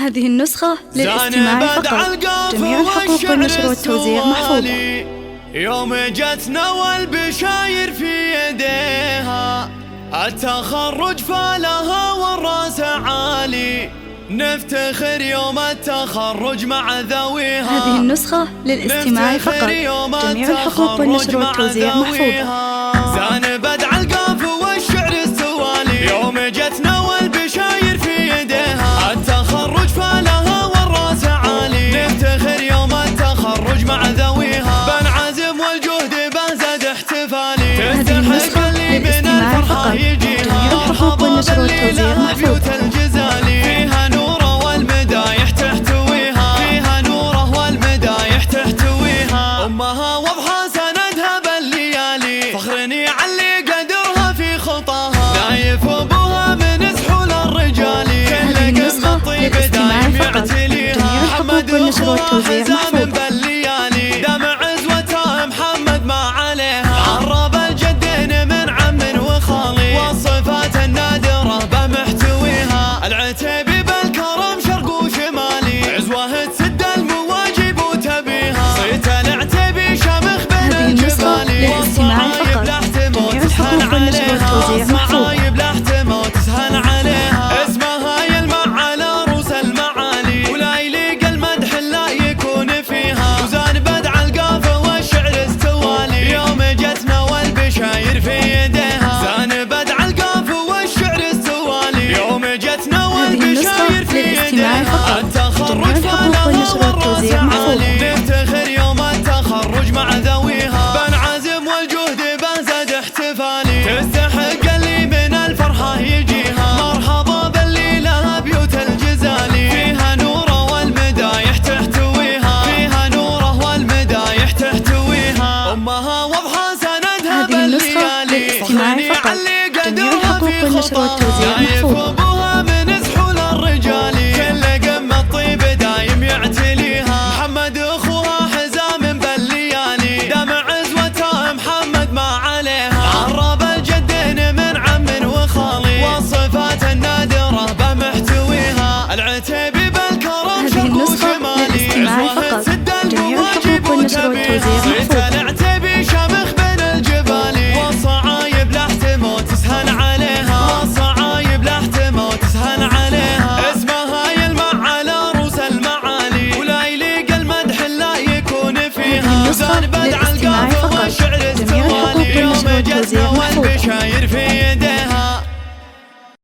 هذه النسخة للاستماع فقط. جميع الحقوق والنشر والتوزيع محفوظة. يوم جت نوى البشاير في يديها، التخرج فالها والراس عالي، نفتخر يوم التخرج مع ذويها. هذه النسخة للاستماع فقط. جميع الحقوق والنشر والتوزيع محفوظة. زان بدع القاف والشعر السوالي، يوم جت نوى البشاير في يديها، التخرج فالها والراس عالي، نفتخر يوم التخرج مع ذويها، بنعزم والجهد بنزد احتفالي، تستحق اللي من الفرحة يجيها. جميع الحقوق والنشر والتوزيع محفوظة. الجزالي فيها نوره والمدايح تحتويها، فيها نوره والمدايح تحتويها، امها واضحه سندها بالليالي، فخرني علي قدرها في خطاها، نايف ابوها من سحول الرجال، كل قمه طيب دايم يعتليها. جميع الحقوق والنشر والتوزيع محفوظة. بالليالي دام عزوتها محمد ما عليها، عرب الجدين من عم وخالي، والصفات النادره بمحتويها، العتيبي بالكرم شرق وشمالي، عزوه تسد المواجب وتبيها، صيت العتيبي شامخ بين الجبال، والصعايب لحتم وتسهل عليها، والصعايب لحتم وتسهل عليها، اسمها يلمع على روس المعالي، ولا يليق المدح لا يكون فيها، وزان بدع القافه والشعر السوالي، يوم جتنا والبشاير في يديها، زان بدع القافه والشعر السوالي، يوم جتنا والبشاير في يديها، التخرج فالها والراس عالي، نفتخر يوم التخرج مع ذويها، بنعزم والجهد بنزد احتفالي، تستحق اللي من الفرحة يجيها، مرحبا باللي لها بيوت الجزالي، فيها نوره والمدايح تحتويها، فيها نوره والمدايح تحتويها، امها واضحة سندها بالليالي، فخرني علي قدرها في خطاها،